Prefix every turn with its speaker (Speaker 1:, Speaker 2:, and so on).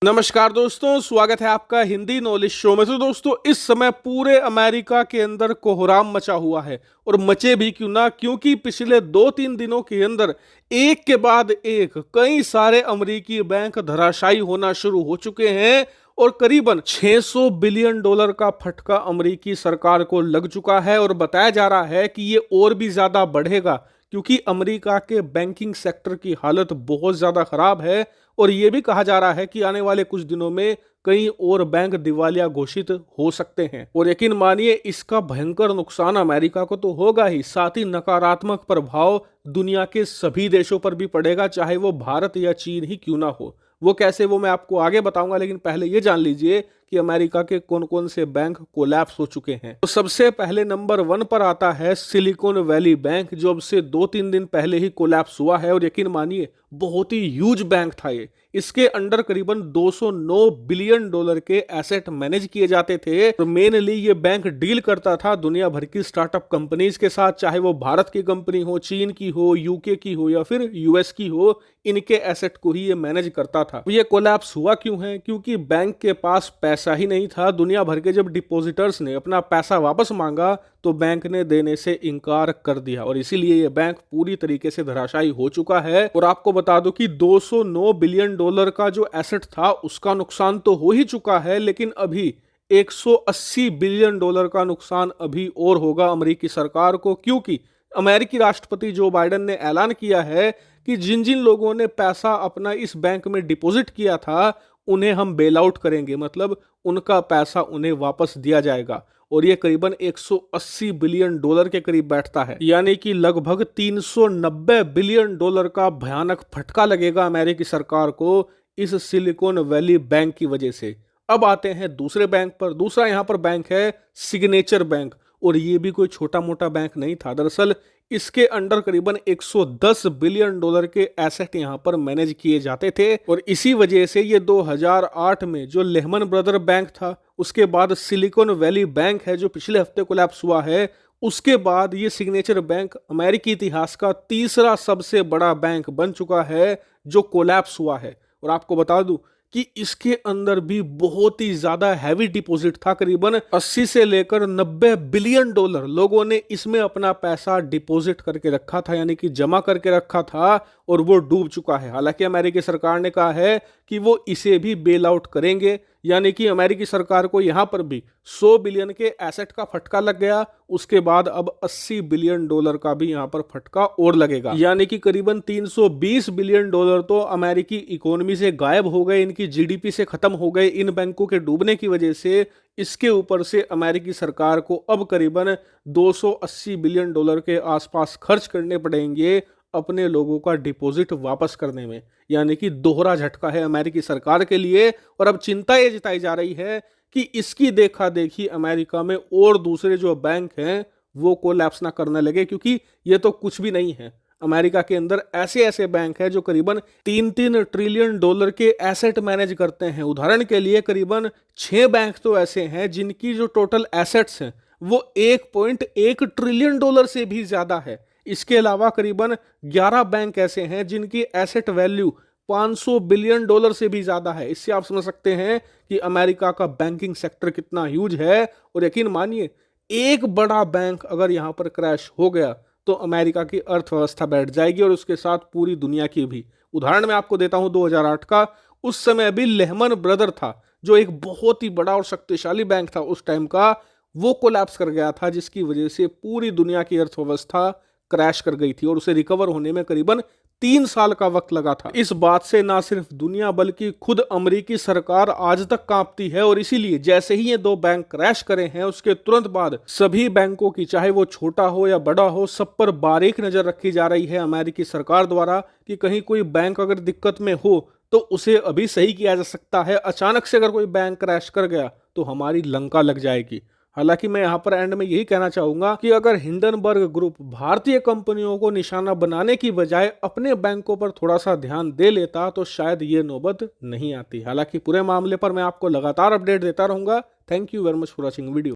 Speaker 1: नमस्कार दोस्तों, स्वागत है आपका हिंदी नॉलेज शो में। तो दोस्तों, इस समय पूरे अमेरिका के अंदर कोहराम मचा हुआ है और मचे भी क्यों ना, क्योंकि पिछले 2-3 दिनों के अंदर एक के बाद एक कई सारे अमेरिकी बैंक धराशायी होना शुरू हो चुके हैं और करीबन $600 बिलियन का फटका अमेरिकी सरकार को लग चुका है और बताया जा रहा है कि ये और भी ज्यादा बढ़ेगा क्योंकि अमेरिका के बैंकिंग सेक्टर की हालत बहुत ज्यादा खराब है और यह भी कहा जा रहा है कि आने वाले कुछ दिनों में कई और बैंक दिवालिया घोषित हो सकते हैं। और यकीन मानिए, इसका भयंकर नुकसान अमेरिका को तो होगा ही, साथ ही नकारात्मक प्रभाव दुनिया के सभी देशों पर भी पड़ेगा, चाहे वो भारत या चीन ही क्यों ना हो। वो कैसे, वो मैं आपको आगे बताऊंगा, लेकिन पहले ये जान लीजिए कि अमेरिका के कौन कौन से बैंक कोलैप्स हो चुके हैं। तो सबसे पहले नंबर 1 पर आता है सिलिकॉन वैली बैंक, जो अब से 2-3 दिन पहले ही कोलैप्स हुआ है और यकीन मानिए बहुत ही ह्यूज बैंक था ये। इसके अंडर करीबन $209 बिलियन के एसेट मैनेज किए जाते थे और मेनली ये बैंक डील करता था दुनिया भर की स्टार्टअप कंपनीज के साथ, चाहे वो भारत की कंपनी हो, चीन की हो, यूके की हो या फिर यूएस की हो, इनके एसेट को ही ये मैनेज करता था। ये कोलैप्स हुआ क्यों है? क्योंकि बैंक के पास पैसा ही नहीं था। दुनिया भर के जब डिपॉजिटर्स ने अपना पैसा वापस मांगा तो बैंक ने देने से इनकार कर दिया और इसीलिए ये बैंक पूरी तरीके से धराशायी हो चुका है। और आपको बता दूं कि $209 बिलियन का जो एसेट था उसका नुकसान तो हो ही चुका है, लेकिन अभी $180 बिलियन का नुकसान अभी और होगा अमेरिकी सरकार को, क्योंकि अमेरिकी राष्ट्रपति जो बाइडेन ने ऐलान किया है कि जिन जिन लोगों ने पैसा अपना इस बैंक में डिपॉजिट किया था उन्हें हम बेल आउट करेंगे, मतलब उनका पैसा उन्हें वापस दिया जाएगा। और ये करीबन $180 बिलियन के करीब बैठता है, यानी कि लगभग $390 बिलियन का भयानक फटका लगेगा अमेरिकी सरकार को इस सिलिकॉन वैली बैंक की वजह से। अब आते हैं दूसरे बैंक पर। दूसरा यहाँ पर बैंक है सिग्नेचर बैंक और ये भी कोई छोटा मोटा बैंक नहीं था। दरअसल इसके अंडर करीबन $110 बिलियन के एसेट यहाँ पर मैनेज किए जाते थे और इसी वजह से ये 2008 में जो लेहमन ब्रदर बैंक था, उसके बाद सिलिकॉन वैली बैंक है जो पिछले हफ्ते कोलैप्स हुआ है, उसके बाद ये सिग्नेचर बैंक अमेरिकी इतिहास का तीसरा सबसे बड़ा बैंक बन चुका है जो कोलैप्स हुआ है। और आपको बता दूं कि इसके अंदर भी बहुत ही ज्यादा हैवी डिपॉजिट था, करीबन 80 से लेकर 90 बिलियन डॉलर लोगों ने इसमें अपना पैसा डिपॉजिट करके रखा था, यानी कि जमा करके रखा था और वो डूब चुका है। हालांकि अमेरिकी सरकार ने कहा है कि वो इसे भी बेल आउट करेंगे, यानी कि अमेरिकी सरकार को यहां पर भी 100 बिलियन के एसेट का फटका लग गया, उसके बाद अब $80 बिलियन का भी यहां पर फटका और लगेगा, यानी कि करीबन $320 बिलियन तो अमेरिकी इकोनॉमी से गायब हो गए, इनकी जीडीपी से खत्म हो गए इन बैंकों के डूबने की वजह से। इसके ऊपर से अमेरिकी सरकार को अब करीबन $280 बिलियन के आसपास खर्च करने पड़ेंगे अपने लोगों का डिपॉजिट वापस करने में, यानी कि दोहरा झटका है अमेरिकी सरकार के लिए। और अब चिंता ये जताई जा रही है कि इसकी देखा देखी अमेरिका में और दूसरे जो बैंक हैं वो कोलैप्स ना करने लगे, क्योंकि ये तो कुछ भी नहीं है। अमेरिका के अंदर ऐसे ऐसे बैंक हैं जो करीबन $3-3 ट्रिलियन के एसेट मैनेज करते हैं। उदाहरण के लिए करीबन 6 बैंक तो ऐसे हैं जिनकी जो टोटल एसेट्स हैं वो $1.1 ट्रिलियन से भी ज्यादा है। इसके अलावा करीबन 11 बैंक ऐसे हैं जिनकी एसेट वैल्यू $500 बिलियन से भी ज्यादा है। इससे आप समझ सकते हैं कि अमेरिका का बैंकिंग सेक्टर कितना ह्यूज है। और यकीन मानिए, एक बड़ा बैंक अगर यहां पर क्रैश हो गया तो अमेरिका की अर्थव्यवस्था बैठ जाएगी और उसके साथ पूरी दुनिया की भी। उदाहरण मैं आपको देता हूं 2008 का। उस समय भी लेहमन ब्रदर था जो एक बहुत ही बड़ा और शक्तिशाली बैंक था उस टाइम का, वो कोलैप्स कर गया था, जिसकी वजह से पूरी दुनिया की अर्थव्यवस्था क्रैश कर गई थी और उसे रिकवर होने में करीबन 3 साल का वक्त लगा था। इस बात से ना सिर्फ दुनिया बल्कि खुद अमेरिकी सरकार आज तक कांपती है और इसीलिए जैसे ही ये 2 बैंक क्रैश करे हैं उसके तुरंत बाद सभी बैंकों की, चाहे वो छोटा हो या बड़ा हो, सब पर बारीक नजर रखी जा रही है अमेरिकी सरकार द्वारा कि कहीं कोई बैंक अगर दिक्कत में हो तो उसे अभी सही किया जा सकता है। अचानक से अगर कोई बैंक क्रैश कर गया तो हमारी लंका लग जाएगी। हालांकि मैं यहां पर एंड में यही कहना चाहूंगा कि अगर हिंडनबर्ग ग्रुप भारतीय कंपनियों को निशाना बनाने की बजाय अपने बैंकों पर थोड़ा सा ध्यान दे लेता तो शायद ये नौबत नहीं आती। हालांकि पूरे मामले पर मैं आपको लगातार अपडेट देता रहूंगा। Thank you very much for watching video.